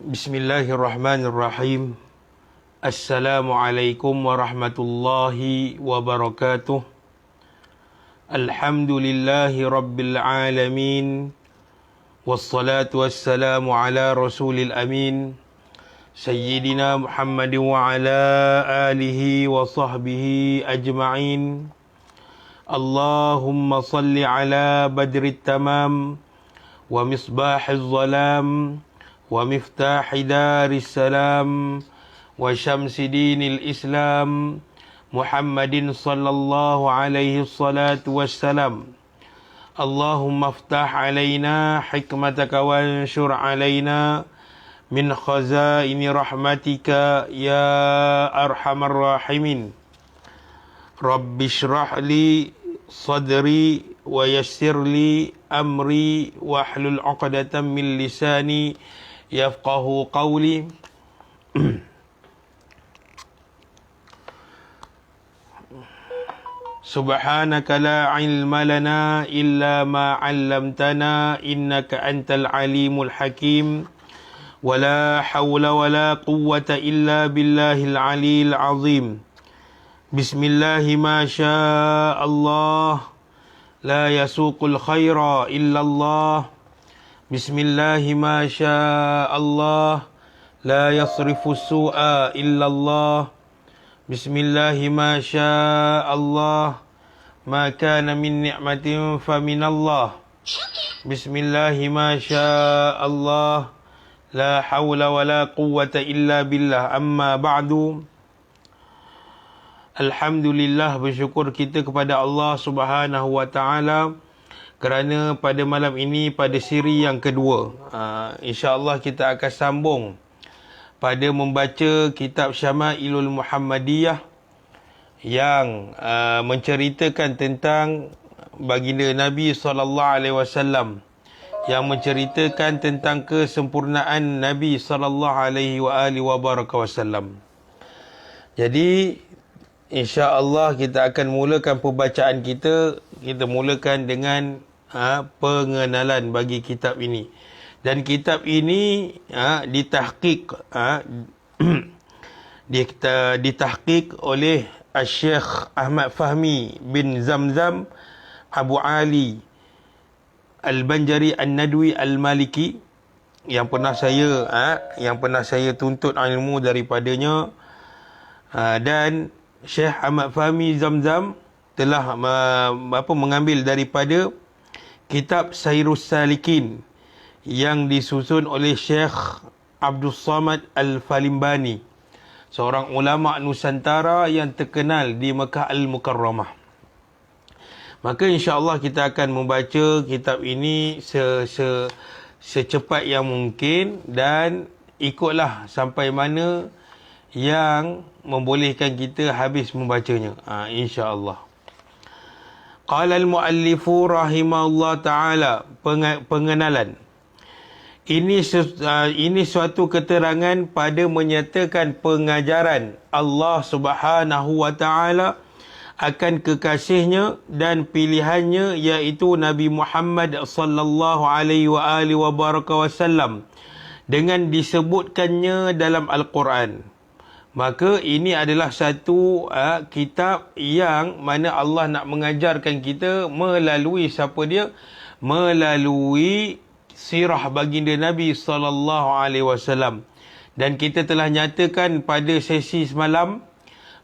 Bismillahirrahmanirrahim. Assalamualaikum warahmatullahi wabarakatuh. Alhamdulillahi rabbil alamin. Wassalatu wassalamu ala rasulil amin, Sayyidina Muhammadin wa ala alihi wa sahbihi ajma'in. Allahumma salli ala badrit tamam wa misbahiz zalam wa miftahi daris salam wa syamsi dinil islam Muhammadin sallallahu alaihi salatu wassalam. Allahumma aftah alaina hikmataka wanshur alaina min khazaini rahmatika ya arhamar rahimin. Rabbi shrah li sadri wa yassir li amri wahlul 'uqdatam min lisani yafqahu qawli. Subhanaka la ilma lana illa ma 'allamtana innaka antal alimul hakim. Wa la hawla wa la quwwata illa billahil aliyil azim. Bismillahi ma syaa Allah, la yasuqul khaira illa Allah. Bismillahi ma syaa Allah, la yasrifu su'a illa Allah. Bismillahi ma syaa Allah, ma kana min ni'matin fa min Allah. Bismillahi ma syaa Allah, la hawla wa la quwwata illa billah. Amma ba'du. Alhamdulillah, bersyukur kita kepada Allah Subhanahu wa taala kerana pada malam ini pada siri yang kedua, insya-Allah kita akan sambung pada membaca kitab Syama'ilul Muhammadiyah yang menceritakan tentang baginda Nabi SAW, yang menceritakan tentang kesempurnaan Nabi SAW. Jadi insya-Allah kita akan mulakan pembacaan kita. Kita mulakan dengan pengenalan bagi kitab ini. Dan kitab ini ditahqiq ditahqiq oleh Syekh Ahmad Fahmi bin Zamzam Abu Ali Al-Banjari An-Nadwi Al-Maliki, yang pernah saya tuntut ilmu daripadanya. Dan Syekh Ahmad Fahmi Zamzam telah mengambil daripada kitab Sairus Salikin yang disusun oleh Syekh Abdul Samad Al-Falimbani, seorang ulama Nusantara yang terkenal di Mekah Al-Mukarramah. Maka insya-Allah kita akan membaca kitab ini secepat yang mungkin dan ikutlah sampai mana yang membolehkan kita habis membacanya, insya-Allah. Qala al-muallifu rahimahullah ta'ala, pengenalan. Ini suatu keterangan pada menyatakan pengajaran Allah Subhanahu wa ta'ala akan kekasihnya dan pilihannya, iaitu Nabi Muhammad sallallahu alaihi wasallam, dengan disebutkannya dalam Al-Quran. Maka ini adalah satu kitab yang mana Allah nak mengajarkan kita melalui siapa dia? Melalui sirah baginda Nabi SAW. Dan kita telah nyatakan pada sesi semalam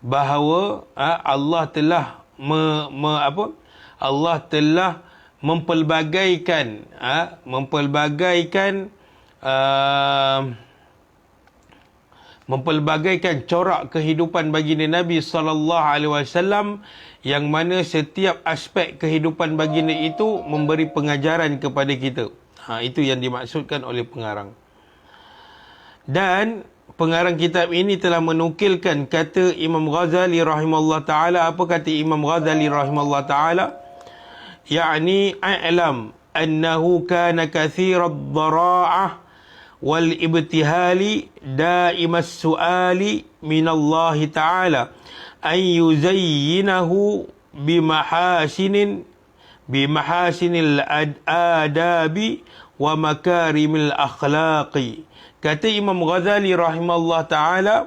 bahawa Allah telah Allah telah mempelbagaikan corak kehidupan baginda Nabi SAW, yang mana setiap aspek kehidupan baginda itu memberi pengajaran kepada kita. Itu yang dimaksudkan oleh pengarang. Dan pengarang kitab ini telah menukilkan kata Imam Ghazali rahimahullah ta'ala. Apa kata Imam Ghazali rahimahullah ta'ala? Ya'ni a'lam annahu kana kathirad dhara'ah wal ibtihali daimas su'ali minallahi ta'ala an yuzayyinahu bimahasinil adabi wa makarimil akhlaqi. Kata Imam Ghazali rahimahullah ta'ala,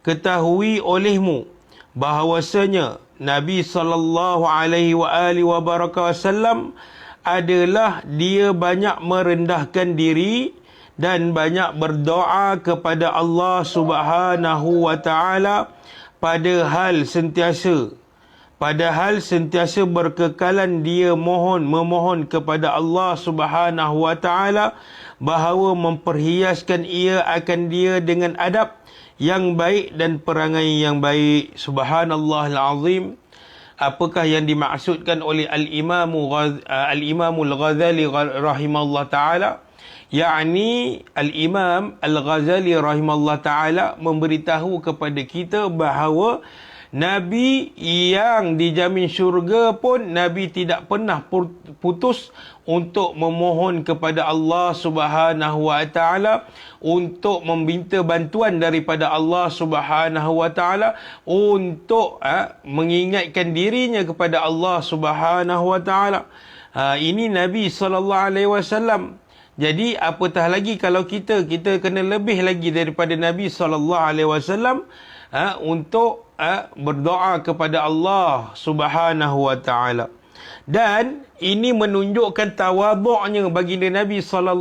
ketahui olehmu bahawasanya Nabi SAW adalah dia banyak merendahkan diri dan banyak berdoa kepada Allah Subhanahu wa ta'ala, padahal sentiasa berkekalan dia memohon kepada Allah Subhanahu wa ta'ala bahawa memperhiaskan ia akan dia dengan adab yang baik dan perangai yang baik. Subhanallahil azim. Apakah yang dimaksudkan oleh Al-Imamul Ghazali rahimahullah ta'ala? Yakni Al-Imam Al-Ghazali rahimahullah ta'ala memberitahu kepada kita bahawa Nabi yang dijamin syurga pun, Nabi tidak pernah putus untuk memohon kepada Allah Subhanahu wa ta'ala, untuk meminta bantuan daripada Allah Subhanahu wa ta'ala, untuk mengingatkan dirinya kepada Allah Subhanahu wa ta'ala. Ini Nabi SAW. Jadi apatah lagi kalau kita kena lebih lagi daripada Nabi SAW untuk berdoa kepada Allah Subhanahu wa ta'ala. Dan ini menunjukkan tawadhu'nya baginda Nabi SAW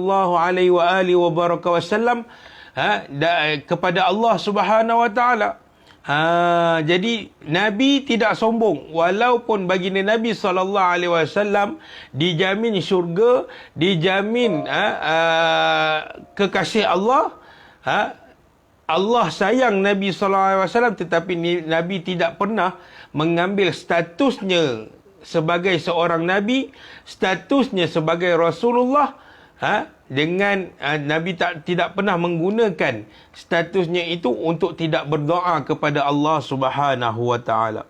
kepada Allah Subhanahu wa ta'ala. Jadi Nabi tidak sombong, walaupun baginda Nabi SAW dijamin syurga, dijamin kekasih Allah, Allah sayang Nabi SAW, tetapi Nabi tidak pernah mengambil statusnya sebagai seorang Nabi, statusnya sebagai Rasulullah, dengan Nabi tidak pernah menggunakan statusnya itu untuk tidak berdoa kepada Allah Subhanahu Wa Taala.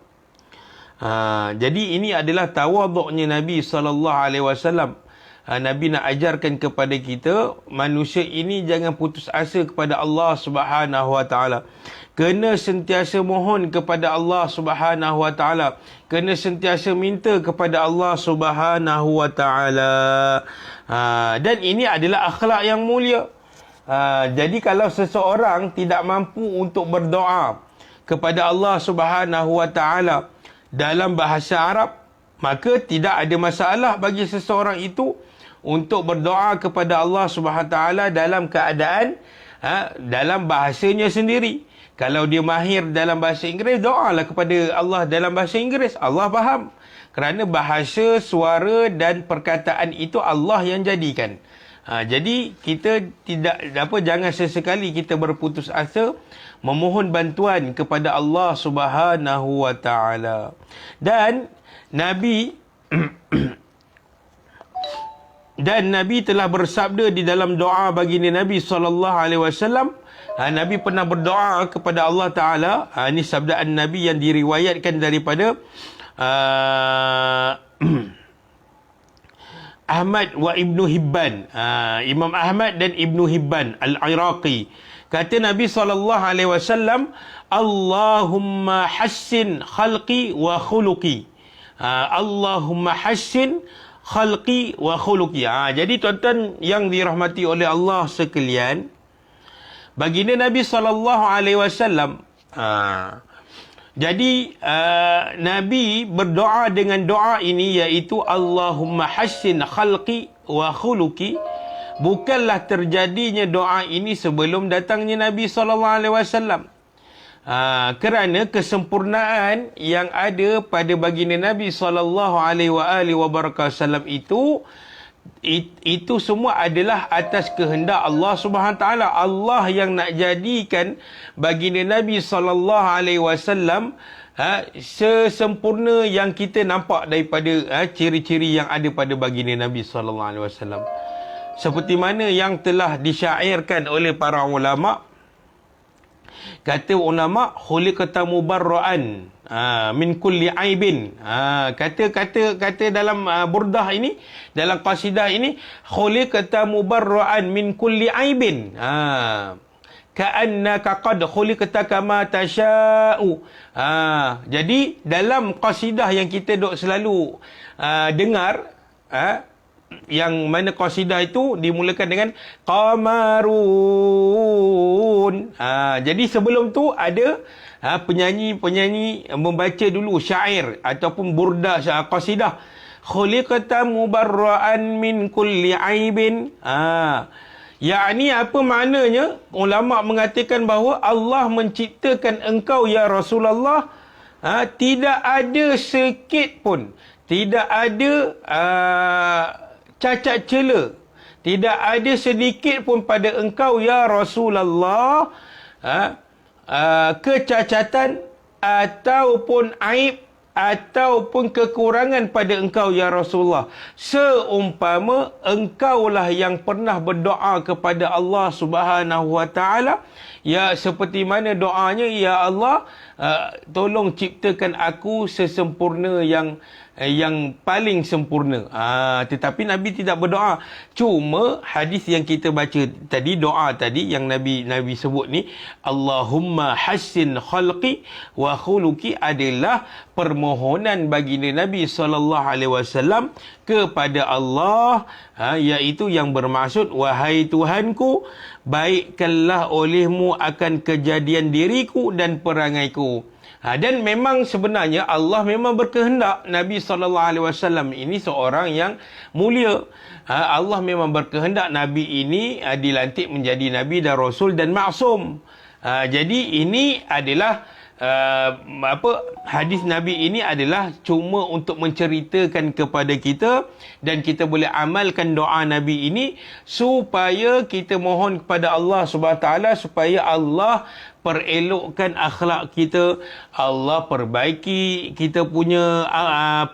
Jadi ini adalah tawaduknya Nabi SAW. Nabi nak ajarkan kepada kita, manusia ini jangan putus asa kepada Allah Subhanahu Wa Taala. Kena sentiasa mohon kepada Allah Subhanahu Wa Taala. Kena sentiasa minta kepada Allah Subhanahu Wa Taala. Dan ini adalah akhlak yang mulia. Jadi kalau seseorang tidak mampu untuk berdoa kepada Allah Subhanahu Wa Taala dalam bahasa Arab, maka tidak ada masalah bagi seseorang itu untuk berdoa kepada Allah Subhanahu Wa Taala dalam keadaan dalam bahasanya sendiri. Kalau dia mahir dalam bahasa Inggeris, doalah kepada Allah dalam bahasa Inggeris. Allah faham. Kerana bahasa, suara dan perkataan itu Allah yang jadikan. Jadi kita jangan sesekali kita berputus asa memohon bantuan kepada Allah Subhanahu Wa Taala. Dan Nabi telah bersabda di dalam doa baginda Nabi SAW. Nabi pernah berdoa kepada Allah Ta'ala. Ini sabdaan Nabi yang diriwayatkan daripada Ahmad wa Ibnu Hibban. Imam Ahmad dan Ibnu Hibban Al-Iraqi. Kata Nabi SAW, Allahumma hassin khalqi wa khuluqi. Allahumma hassin khalqi wa khuluqi. Jadi tuan-tuan yang dirahmati oleh Allah sekalian, baginda Nabi SAW, jadi Nabi berdoa dengan doa ini, iaitu Allahumma hassin khalqi wa khuluqi. Bukanlah terjadinya doa ini sebelum datangnya Nabi SAW. Kerana kesempurnaan yang ada pada baginda Nabi SAW itu semua adalah atas kehendak Allah Subhanahu Taala. Allah yang nak jadikan baginda Nabi SAW sesempurna yang kita nampak daripada ciri-ciri yang ada pada baginda Nabi SAW. Seperti mana yang telah disyairkan oleh para ulama. Kata ulama, khuliqta mubarra'an min kulli aibin. Kata dalam burdah ini, dalam qasidah ini, khuliqta mubarra'an min kulli aibin. Ka'annaka qad khuliqta kama tasha'u. Jadi dalam qasidah yang kita duk selalu dengar, yang mana qasidah itu dimulakan dengan qamarun. Jadi sebelum tu ada penyanyi membaca dulu syair ataupun burdah qasidah. Khuliqta mubarra'an min kulli aibin. Yakni apa maknanya? Ulama mengatakan bahawa Allah menciptakan engkau ya Rasulullah, tidak ada sikit pun, tidak ada cacat cela, tidak ada sedikit pun pada engkau ya Rasulullah kecacatan ataupun aib ataupun kekurangan pada engkau ya Rasulullah, seumpama engkaulah yang pernah berdoa kepada Allah Subhanahu Wa Taala, ya seperti mana doanya, ya Allah, tolong ciptakan aku sesempurna yang paling sempurna. Tetapi Nabi tidak berdoa. Cuma hadis yang kita baca tadi, doa tadi yang Nabi sebut ni, Allahumma hassin khalqi wa khuluqi, adalah permohonan baginda Nabi SAW kepada Allah, iaitu yang bermaksud, wahai Tuhanku, baikkanlah olehmu akan kejadian diriku dan perangaiku. Dan memang sebenarnya Allah memang berkehendak Nabi SAW ini seorang yang mulia. Allah memang berkehendak Nabi ini dilantik menjadi Nabi dan Rasul dan maksum. Jadi ini adalah hadis Nabi ini adalah cuma untuk menceritakan kepada kita, dan kita boleh amalkan doa Nabi ini supaya kita mohon kepada Allah Subhanahu Taala supaya Allah perelokkan akhlak kita, Allah perbaiki kita punya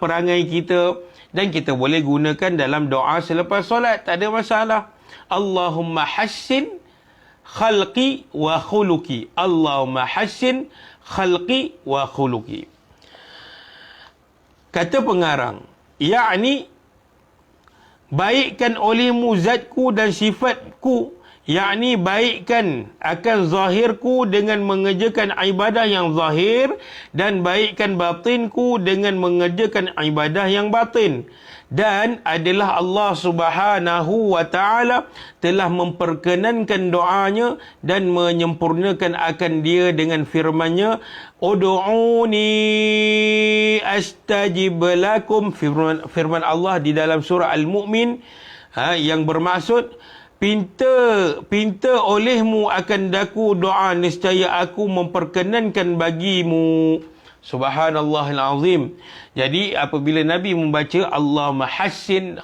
perangai kita, dan kita boleh gunakan dalam doa selepas solat, tak ada masalah. Allahumma hassin khalqi wa khuluqi. Allahumma hassin khalqi wa khuluqi. Kata pengarang, yakni baikkan olehmu zatku dan sifatku, yakni baikkan akan zahirku dengan mengerjakan ibadah yang zahir, dan baikkan batinku dengan mengerjakan ibadah yang batin. Dan adalah Allah Subhanahu wa Ta'ala telah memperkenankan doanya dan menyempurnakan akan dia dengan firman-Nya, Ud'uni astajib lakum. Firman Allah di dalam surah Al-Mu'min, yang bermaksud, pinta olehmu akan daku doa, nescaya aku memperkenankan bagimu. Subhanallahil azim. Jadi apabila Nabi membaca Allahumma hassin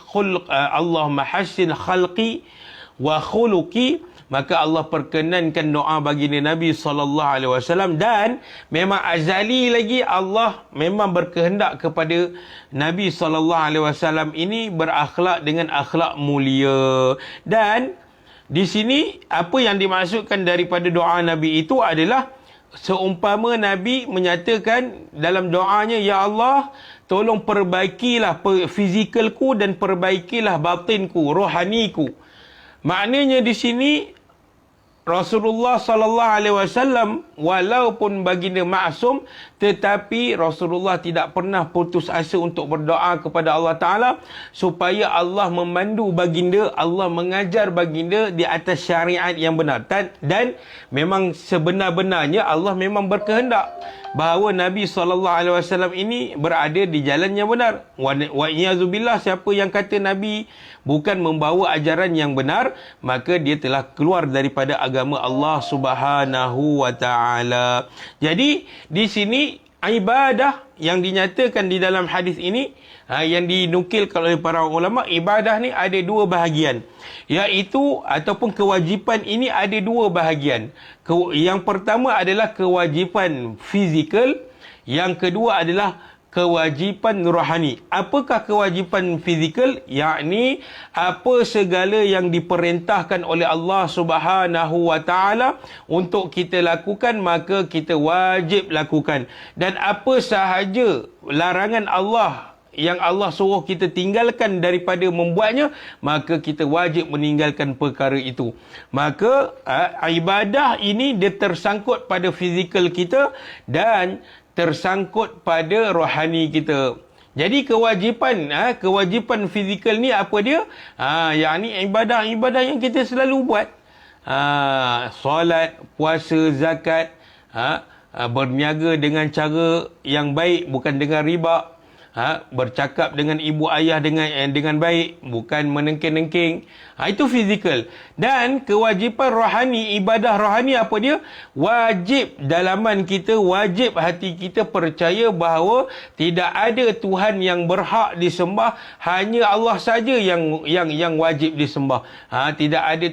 khalqi wa khuluqi, maka Allah perkenankan doa baginda Nabi SAW. Dan memang azali lagi Allah memang berkehendak kepada Nabi SAW ini berakhlak dengan akhlak mulia. Dan di sini apa yang dimaksudkan daripada doa Nabi itu adalah, seumpama Nabi menyatakan dalam doanya, Ya Allah, tolong perbaikilah fizikalku dan perbaikilah batinku, rohaniku. Maknanya di sini Rasulullah sallallahu alaihi wasallam walaupun baginda maksum, tetapi Rasulullah tidak pernah putus asa untuk berdoa kepada Allah Taala supaya Allah memandu baginda, Allah mengajar baginda di atas syariat yang benar. Dan memang sebenar-benarnya Allah memang berkehendak bahawa Nabi SAW ini berada di jalan yang benar. Wa iyazubillah, siapa yang kata Nabi bukan membawa ajaran yang benar, maka dia telah keluar daripada agama Allah Subhanahu wa Ta'ala. Jadi di sini ibadah yang dinyatakan di dalam hadis ini, yang dinukilkan oleh para ulama, ibadah ni ada dua bahagian, iaitu ataupun kewajipan ini ada dua bahagian. Yang pertama adalah kewajipan fizikal, yang kedua adalah kewajipan rohani. Apakah kewajipan fizikal? Yakni apa segala yang diperintahkan oleh Allah Subhanahu wa Ta'ala untuk kita lakukan, maka kita wajib lakukan. Dan apa sahaja larangan Allah yang Allah suruh kita tinggalkan daripada membuatnya, maka kita wajib meninggalkan perkara itu. Maka ibadah ini dia tersangkut pada fizikal kita dan tersangkut pada rohani kita. Jadi kewajipan fizikal ni apa dia? Yakni ibadah-ibadah yang kita selalu buat. Solat, puasa, zakat, berniaga dengan cara yang baik, bukan dengan riba. Bercakap dengan ibu ayah dengan baik, bukan menengking-nengking. Itu fizikal. Dan kewajipan rohani, ibadah rohani apa dia? Wajib dalaman kita, wajib hati kita percaya bahawa tidak ada Tuhan yang berhak disembah, hanya Allah saja yang wajib disembah. Tidak ada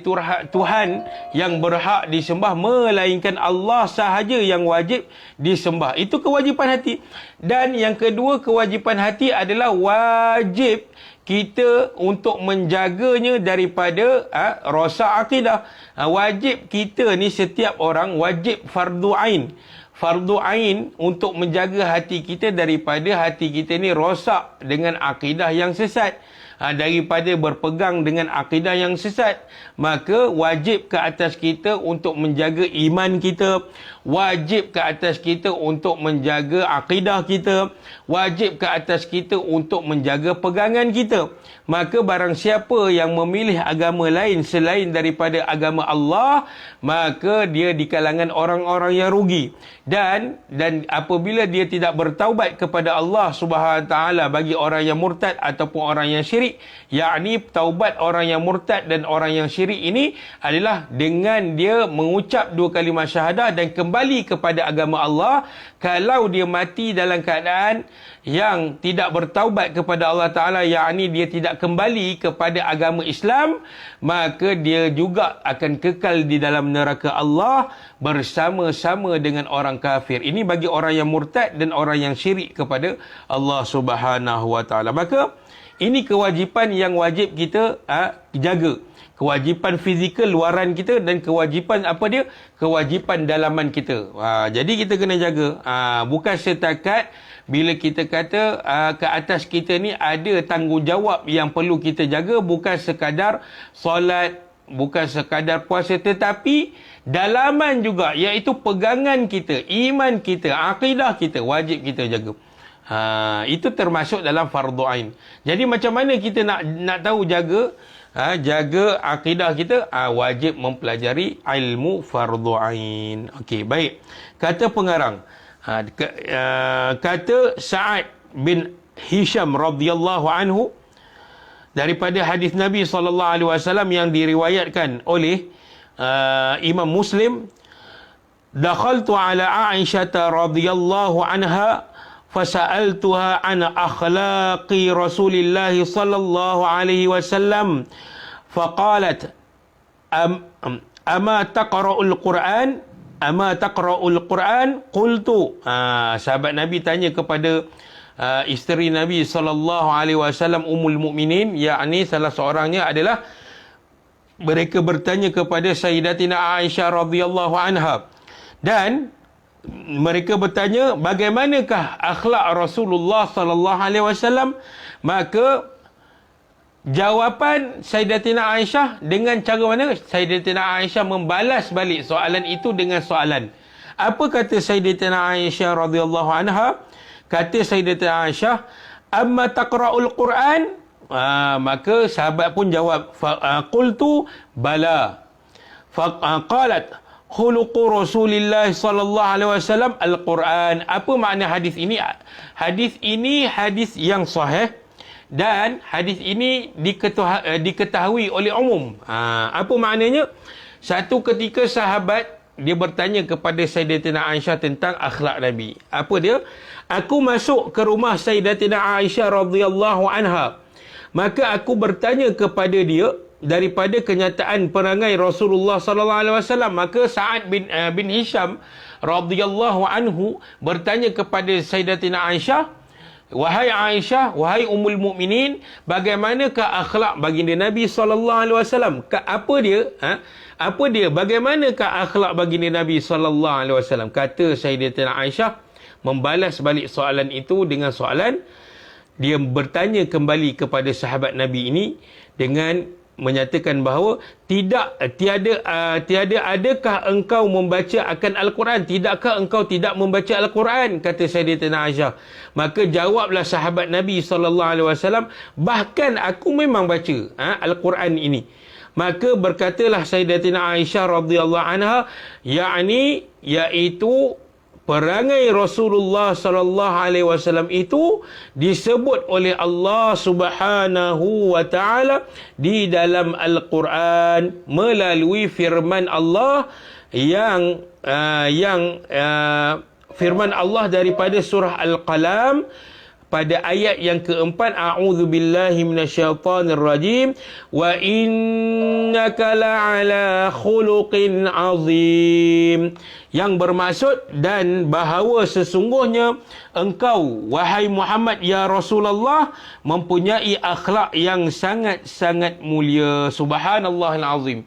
Tuhan yang berhak disembah melainkan Allah sahaja yang wajib disembah. Itu kewajipan hati. Dan yang kedua, kewajipan hati adalah wajib kita untuk menjaganya daripada rosak akidah. Wajib kita ni, setiap orang wajib fardu ain. Fardu ain untuk menjaga hati kita daripada hati kita ni rosak dengan akidah yang sesat. Daripada berpegang dengan akidah yang sesat, maka wajib ke atas kita untuk menjaga iman kita, wajib ke atas kita untuk menjaga akidah kita, wajib ke atas kita untuk menjaga pegangan kita. Maka barang siapa yang memilih agama lain selain daripada agama Allah, maka dia di kalangan orang-orang yang rugi. Dan apabila dia tidak bertaubat kepada Allah Subhanahu Wa Taala, bagi orang yang murtad ataupun orang yang syirik, syirik, yakni taubat orang yang murtad dan orang yang syirik ini adalah dengan dia mengucap 2 kalimah syahadah dan kembali kepada agama Allah. Kalau dia mati dalam keadaan yang tidak bertaubat kepada Allah Ta'ala, yakni dia tidak kembali kepada agama Islam, maka dia juga akan kekal di dalam neraka Allah bersama-sama dengan orang kafir. Ini bagi orang yang murtad dan orang yang syirik kepada Allah Subhanahu Wa Ta'ala. Maka ini kewajipan yang wajib kita jaga. Kewajipan fizikal luaran kita dan kewajipan apa dia? Kewajipan dalaman kita. Jadi kita kena jaga. Bukan setakat bila kita kata ke atas kita ni ada tanggungjawab yang perlu kita jaga, bukan sekadar solat, bukan sekadar puasa, tetapi dalaman juga, iaitu pegangan kita, iman kita, akidah kita, wajib kita jaga. Itu termasuk dalam fardu ain. Jadi macam mana kita nak tahu jaga akidah kita? Wajib mempelajari ilmu fardu ain. Okey, baik. Kata pengarang, kata Sa'ad bin Hisham radhiyallahu anhu daripada hadis Nabi SAW yang diriwayatkan oleh Imam Muslim, dakhaltu ala Aisyah radhiyallahu anha fasa'altuha an akhlaqi Rasulillah sallallahu alaihi wasallam faqalat ama taqra'ul Quran qultu. Sahabat Nabi tanya kepada isteri Nabi sallallahu alaihi wasallam, Ummul Mukminin, yakni salah seorangnya adalah, mereka bertanya kepada Sayyidatina Aisyah radhiyallahu anha, dan mereka bertanya bagaimanakah akhlak Rasulullah sallallahu alaihi wasallam. Maka jawapan Sayyidatina Aisyah dengan cara mana? Sayyidatina Aisyah membalas balik soalan itu dengan soalan. Apa kata Sayyidatina Aisyah radhiyallahu anha? Kata Sayyidatina Aisyah, amma taqra'ul Quran? Maka sahabat pun jawab, qultu bala. Qalat khuluqu Rasulillah sallallahu alaihi wasallam al-Quran. Apa makna hadis ini? Hadis ini hadis yang sahih dan hadis ini diketahui oleh umum. Apa maknanya? Satu ketika sahabat dia bertanya kepada Sayyidatina Aisyah tentang akhlak Nabi. Apa dia? Aku masuk ke rumah Sayyidatina Aisyah radhiyallahu anha, maka aku bertanya kepada dia daripada kenyataan perangai Rasulullah sallallahu alaihi wasallam. Maka Sa'ad bin Hisham radhiyallahu anhu bertanya kepada Sayyidatina Aisyah, wahai Aisyah, wahai Ummul Mukminin, bagaimanakah akhlak baginda Nabi sallallahu alaihi wasallam? Apa dia? Apa dia? Bagaimanakah akhlak baginda Nabi sallallahu alaihi wasallam? Kata Sayyidatina Aisyah membalas balik soalan itu dengan soalan. Dia bertanya kembali kepada sahabat Nabi ini dengan menyatakan bahawa tiada adakah engkau membaca akan Al-Quran? Tidakkah engkau tidak membaca Al-Quran? Kata Sayyidatina Aisyah. Maka jawablah sahabat Nabi SAW, bahkan aku memang baca Al-Quran ini. Maka berkatalah Sayyidatina Aisyah radhiyallahu anha, iaitu perangai Rasulullah sallallahu alaihi wasallam itu disebut oleh Allah Subhanahu wa taala di dalam Al-Quran melalui firman Allah yang firman Allah daripada surah Al-Qalam pada ayat yang keempat, a'udzubillahi minasyaitonir rajim, wa innaka la'ala khuluqin azim, yang bermaksud dan bahawa sesungguhnya engkau wahai Muhammad ya Rasulullah mempunyai akhlak yang sangat-sangat mulia. Subhanallahil azim.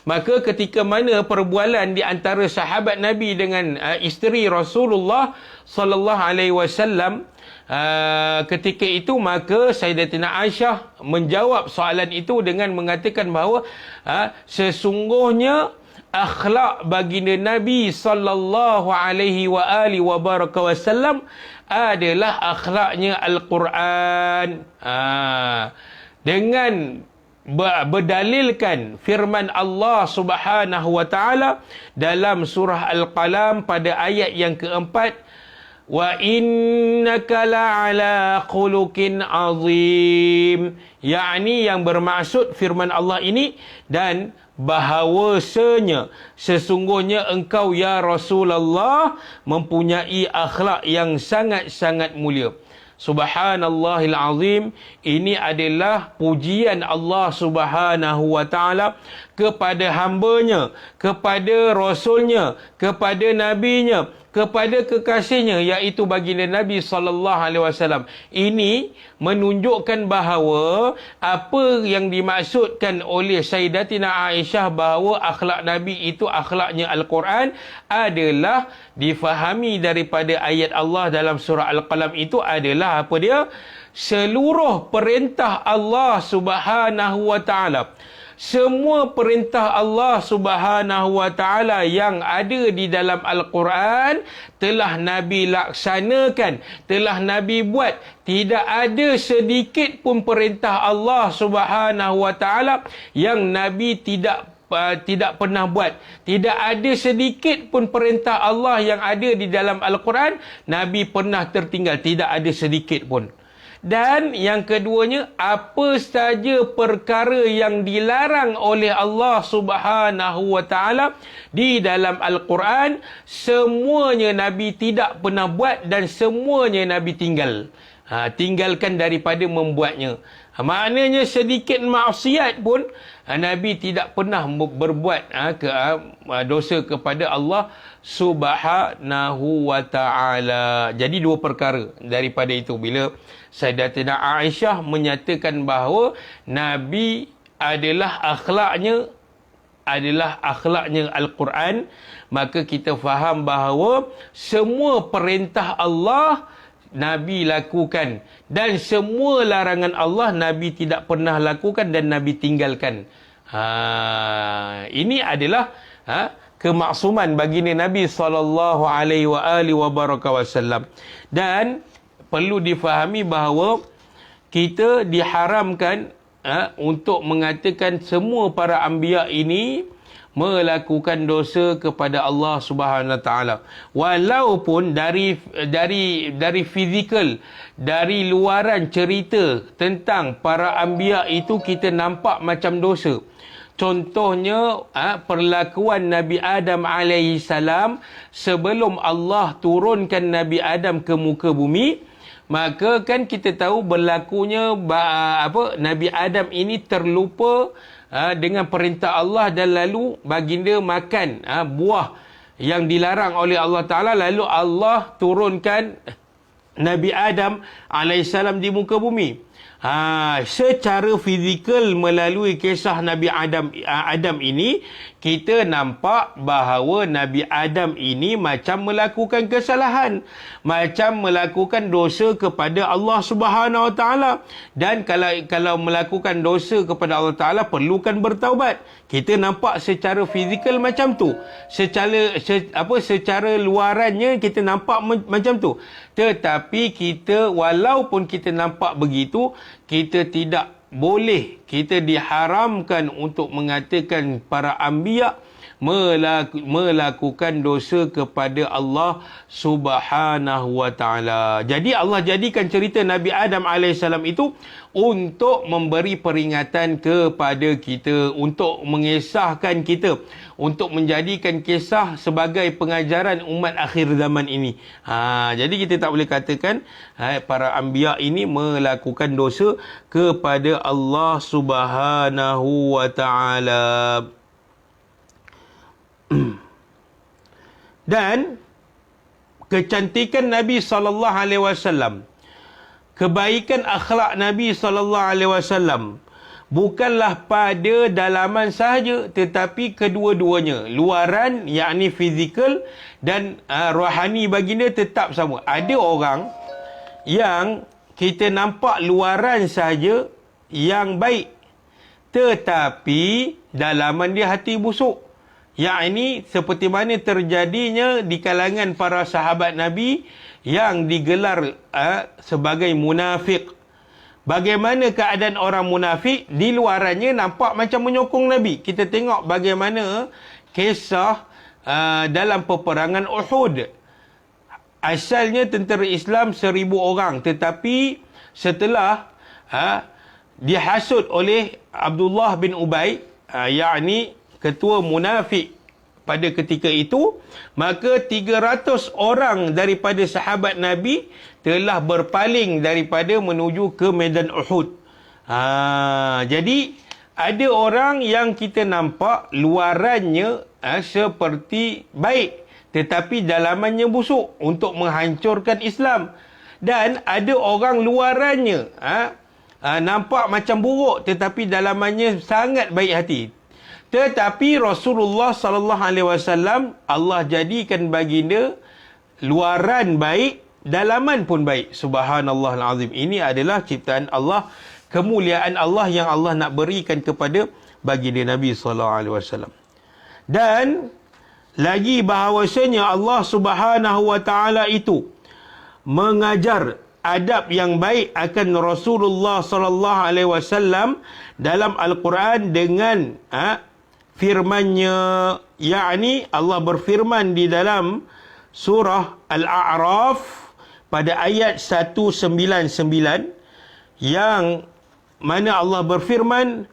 Maka ketika mana perbualan di antara sahabat Nabi dengan isteri Rasulullah sallallahu alaihi wasallam, ketika itu maka Sayyidatina Aisyah menjawab soalan itu dengan mengatakan bahawa sesungguhnya akhlak baginda Nabi sallallahu alaihi wa alihi wa baraka wasallam adalah akhlaknya Al-Quran, dengan berdalilkan firman Allah Subhanahu wa taala dalam surah Al-Qalam pada ayat yang keempat, wa innaka la'ala khuluqin azim. Yakni yang bermaksud firman Allah ini, dan bahawasanya sesungguhnya engkau ya Rasulullah mempunyai akhlak yang sangat-sangat mulia. Subhanallahil azim. Ini adalah pujian Allah Subhanahu wa taala kepada hambanya, kepada rasulnya, kepada nabinya, kepada kekasihnya, iaitu baginda Nabi SAW. Ini menunjukkan bahawa apa yang dimaksudkan oleh Sayyidatina Aisyah bahawa akhlak Nabi itu akhlaknya Al-Quran adalah difahami daripada ayat Allah dalam surah Al-Qalam. Itu adalah apa dia? Seluruh perintah Allah Subhanahu wa taala, semua perintah Allah Subhanahu wa taala yang ada di dalam Al-Quran telah Nabi laksanakan, telah Nabi buat. Tidak ada sedikit pun perintah Allah Subhanahu wa taala yang Nabi tidak pernah buat. Tidak ada sedikit pun perintah Allah yang ada di dalam Al-Quran Nabi pernah tertinggal. Tidak ada sedikit pun. Dan yang keduanya, apa saja perkara yang dilarang oleh Allah Subhanahu wa taala di dalam Al-Quran, semuanya Nabi tidak pernah buat dan semuanya Nabi tinggalkan daripada membuatnya. Maknanya sedikit maksiat pun Nabi tidak pernah berbuat dosa kepada Allah Subhanahu wa taala. Jadi dua perkara daripada itu. Bila Sayyidatina Aisyah menyatakan bahawa Nabi adalah akhlaknya Al-Quran, maka kita faham bahawa semua perintah Allah Nabi lakukan dan semua larangan Allah Nabi tidak pernah lakukan dan Nabi tinggalkan. Ini adalah kemaksuman baginda Nabi SAW. Dan perlu difahami bahawa kita diharamkan untuk mengatakan semua para anbiya ini melakukan dosa kepada Allah Subhanahu wa taala. Walaupun dari fizikal, dari luaran cerita tentang para anbiya itu kita nampak macam dosa. Contohnya perlakuan Nabi Adam alaihissalam sebelum Allah turunkan Nabi Adam ke muka bumi. Maka kan kita tahu berlakunya Nabi Adam ini terlupa dengan perintah Allah dan lalu baginda makan buah yang dilarang oleh Allah Ta'ala. Lalu Allah turunkan Nabi Adam alaihissalam di muka bumi. Secara fizikal melalui kisah Nabi Adam ini, kita nampak bahawa Nabi Adam ini macam melakukan kesalahan, macam melakukan dosa kepada Allah Subhanahu Wa Taala. Dan kalau melakukan dosa kepada Allah Taala perlukan bertaubat. Kita nampak secara fizikal macam tu. Secara luarannya kita nampak macam tu. Tetapi walaupun kita nampak begitu, kita tidak boleh, kita diharamkan untuk mengatakan para anbiya melakukan dosa kepada Allah Subhanahu wa taala. Jadi Allah jadikan cerita Nabi Adam alaihissalam itu untuk memberi peringatan kepada kita, untuk mengisahkan kita, untuk menjadikan kisah sebagai pengajaran umat akhir zaman ini. Jadi kita tak boleh katakan para anbiya ini melakukan dosa kepada Allah Subhanahu wa taala. Dan kecantikan Nabi SAW, kebaikan akhlak Nabi SAW bukanlah pada dalaman sahaja, tetapi kedua-duanya, luaran yakni fizikal dan rohani baginda tetap sama. Ada orang yang kita nampak luaran sahaja yang baik, tetapi dalaman dia hati busuk. Yang ini seperti mana terjadinya di kalangan para sahabat Nabi yang digelar sebagai munafik. Bagaimana keadaan orang munafik? Di luarannya nampak macam menyokong Nabi. Kita tengok bagaimana kisah dalam peperangan Uhud. asalnya tentera Islam 1,000 orang, tetapi setelah dihasut oleh Abdullah bin Ubay, yakni ketua munafik pada ketika itu, maka 300 orang daripada sahabat Nabi telah berpaling daripada menuju ke medan Uhud. Jadi ada orang yang kita nampak luarannya seperti baik, tetapi dalamannya busuk untuk menghancurkan Islam. Dan ada orang luarannya nampak macam buruk, tetapi dalamannya sangat baik hati. Tetapi Rasulullah sallallahu alaihi wasallam, Allah jadikan baginda luaran baik, dalaman pun baik. Subhanallahal azim. Ini adalah ciptaan Allah, kemuliaan Allah yang Allah nak berikan kepada baginda Nabi sallallahu alaihi wasallam. Dan lagi bahawasanya Allah Subhanahu wa taala itu mengajar adab yang baik akan Rasulullah sallallahu alaihi wasallam dalam Al-Quran dengan firman-Nya, yakni Allah berfirman di dalam surah Al-A'raf pada ayat 199, yang mana Allah berfirman,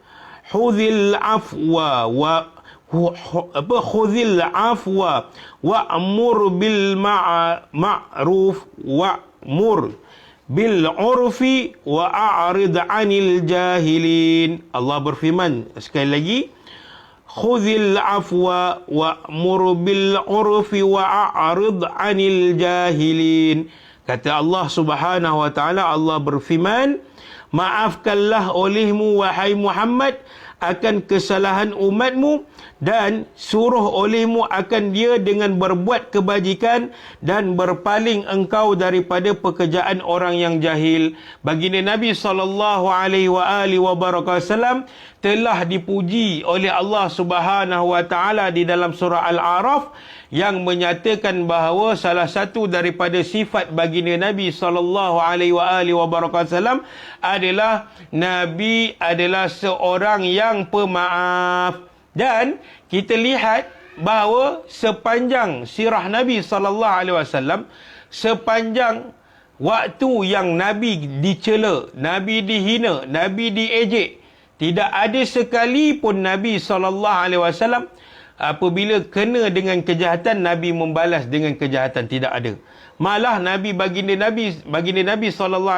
khudhil afwa wa'mur bil ma'ruf wa'mur bil urfi wa'arid 'anil jahilin. Allah berfirman sekali lagi, khudhil afwa wa'mur bil urfi wa'arid 'anil jahilin. Kata Allah Subhanahu wa taala, Allah berfirman, maafkanlah olehmu wahai Muhammad akan kesalahan umatmu, dan suruh olehmu akan dia dengan berbuat kebajikan, dan berpaling engkau daripada pekerjaan orang yang jahil. Baginda Nabi SAW telah dipuji oleh Allah Subhanahu wa taala di dalam surah Al-A'raf, yang menyatakan bahawa salah satu daripada sifat baginda Nabi SAW adalah Nabi adalah seorang yang pemaaf. Dan kita lihat bahawa sepanjang sirah Nabi SAW, sepanjang waktu yang Nabi dicela, Nabi dihina, Nabi diejek, tidak ada sekali pun Nabi SAW apabila kena dengan kejahatan, Nabi membalas dengan kejahatan. Tidak ada. Malah baginda Nabi SAW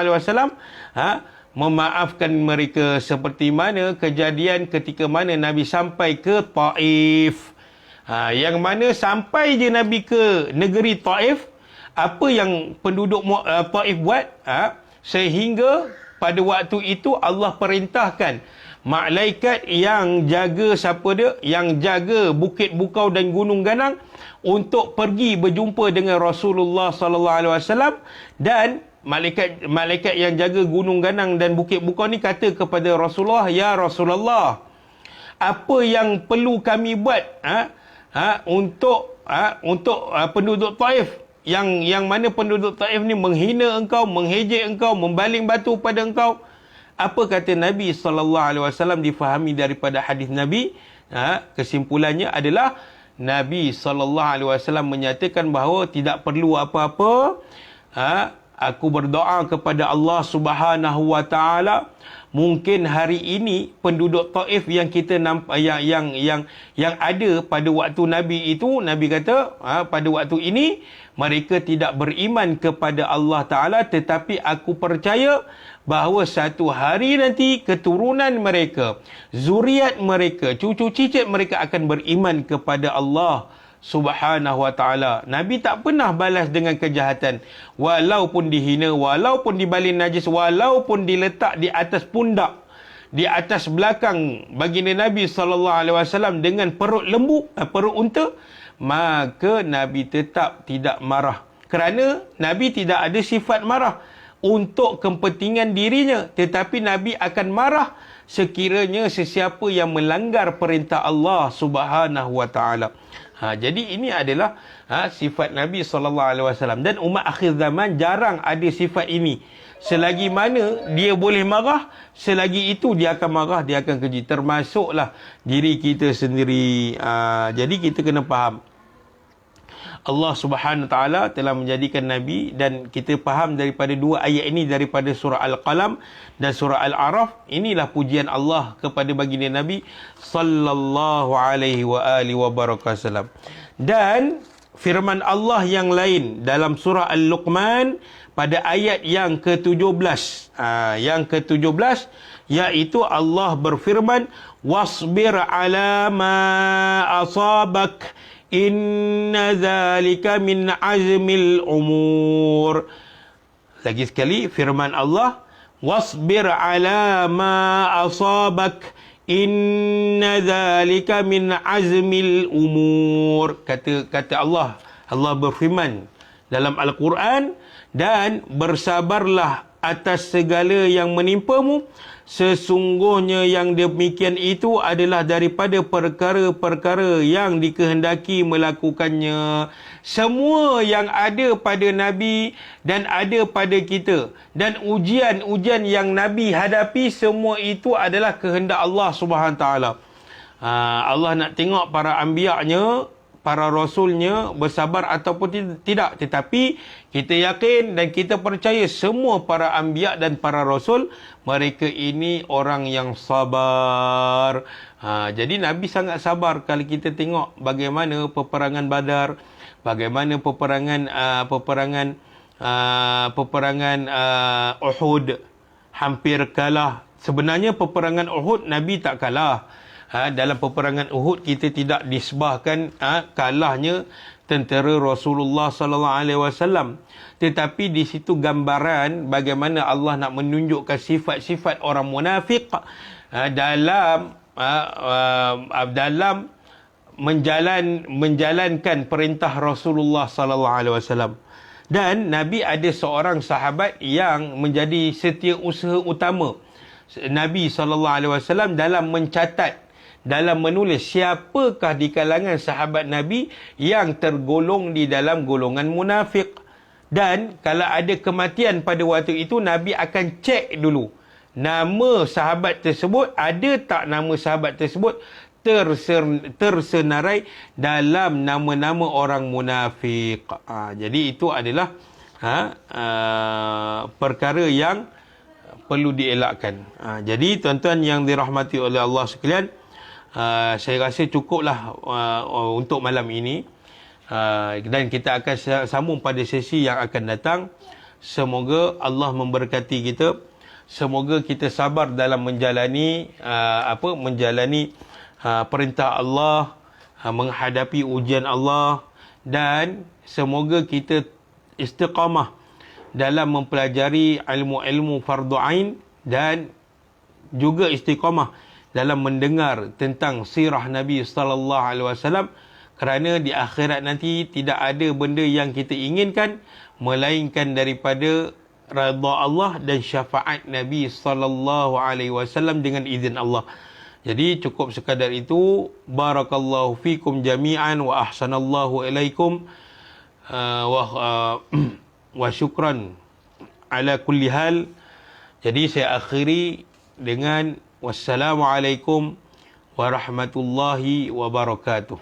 memaafkan mereka, seperti mana kejadian ketika mana Nabi sampai ke Taif. Yang mana sampai je Nabi ke negeri Taif, apa yang penduduk Taif buat, sehingga pada waktu itu Allah perintahkan malaikat yang jaga yang jaga Bukit Bukau dan Gunung Ganang untuk pergi berjumpa dengan Rasulullah sallallahu alaihi wasallam. Dan malaikat yang jaga Gunung Ganang dan Bukit Bukau ni kata kepada Rasulullah, ya Rasulullah, apa yang perlu kami buat untuk penduduk Taif, yang mana penduduk Taif ni menghina engkau, menghejek engkau, membaling batu pada engkau. Apa kata Nabi SAW difahami daripada hadis Nabi? Kesimpulannya adalah Nabi SAW menyatakan bahawa tidak perlu apa-apa. Aku berdoa kepada Allah Subhanahu wa taala, mungkin hari ini penduduk Taif yang kita nampak, yang ada pada waktu Nabi itu, Nabi kata pada waktu ini mereka tidak beriman kepada Allah Taala, tetapi aku percaya bahawa satu hari nanti keturunan mereka, zuriat mereka, cucu cicit mereka akan beriman kepada Allah Subhanahu wa ta'ala. Nabi tak pernah balas dengan kejahatan, walaupun dihina, walaupun dibalin najis, walaupun diletak di atas pundak, di atas belakang baginda Nabi SAW dengan perut lembu, perut unta, maka Nabi tetap tidak marah, kerana Nabi tidak ada sifat marah untuk kepentingan dirinya, tetapi Nabi akan marah sekiranya sesiapa yang melanggar perintah Allah Subhanahu wa taala. Jadi ini adalah sifat Nabi SAW. Dan umat akhir zaman jarang ada sifat ini. Selagi mana dia boleh marah, selagi itu dia akan marah, dia akan keji. Termasuklah diri kita sendiri. Jadi kita kena faham. Allah Subhanahu Wa Taala telah menjadikan Nabi, dan kita faham daripada dua ayat ini, daripada surah Al-Qalam dan surah Al-A'raf, inilah pujian Allah kepada baginda Nabi sallallahu alaihi wa alihi wa barakatuh. Dan firman Allah yang lain dalam surah Al-Luqman pada ayat yang ke-17, yang ke-17, iaitu Allah berfirman, wasbir ala ma asabak inna zalika min azmil umur. Lagi sekali firman Allah, wasbir ala ma asabak inna zalika min azmil umur. Kata Allah berfirman dalam Al-Quran, dan bersabarlah atas segala yang menimpamu, sesungguhnya yang demikian itu adalah daripada perkara-perkara yang dikehendaki melakukannya. Semua yang ada pada Nabi dan ada pada kita, dan ujian-ujian yang Nabi hadapi, semua itu adalah kehendak Allah Subhanahu Wa Taala. Allah nak tengok para anbiya-Nya, para rasulnya bersabar ataupun tidak. Tetapi kita yakin dan kita percaya semua para anbiya dan para rasul, mereka ini orang yang sabar. Jadi Nabi sangat sabar. Kalau kita tengok bagaimana peperangan Badar, bagaimana peperangan Uhud, hampir kalah. Sebenarnya peperangan Uhud Nabi tak kalah. Dalam peperangan Uhud kita tidak disbahkan kalahnya tentera Rasulullah sallallahu alaihi wasallam. Tetapi di situ gambaran bagaimana Allah nak menunjukkan sifat-sifat orang munafik dalam menjalankan perintah Rasulullah sallallahu alaihi wasallam. Dan Nabi ada seorang sahabat yang menjadi setiausaha utama Nabi sallallahu alaihi wasallam dalam mencatat, dalam menulis siapakah di kalangan sahabat Nabi yang tergolong di dalam golongan munafik. Dan kalau ada kematian pada waktu itu, Nabi akan cek dulu nama sahabat tersebut, ada tak nama sahabat tersebut tersenarai dalam nama-nama orang munafik. Jadi itu adalah perkara yang perlu dielakkan. Jadi tuan-tuan yang dirahmati oleh Allah sekalian, saya rasa cukuplah untuk malam ini, dan kita akan sambung pada sesi yang akan datang. Semoga Allah memberkati kita, semoga kita sabar dalam menjalani perintah Allah, menghadapi ujian Allah, dan semoga kita istiqamah dalam mempelajari ilmu-ilmu fardu ain, dan juga istiqamah dalam mendengar tentang sirah Nabi sallallahu alaihi wasallam, kerana di akhirat nanti tidak ada benda yang kita inginkan melainkan daripada redha Allah dan syafaat Nabi sallallahu alaihi wasallam dengan izin Allah. Jadi cukup sekadar itu. Barakallahu fikum jami'an wa ahsanallahu ilaikum wa syukran ala kulli hal. Jadi saya akhiri dengan wassalamualaikum warahmatullahi wabarakatuh.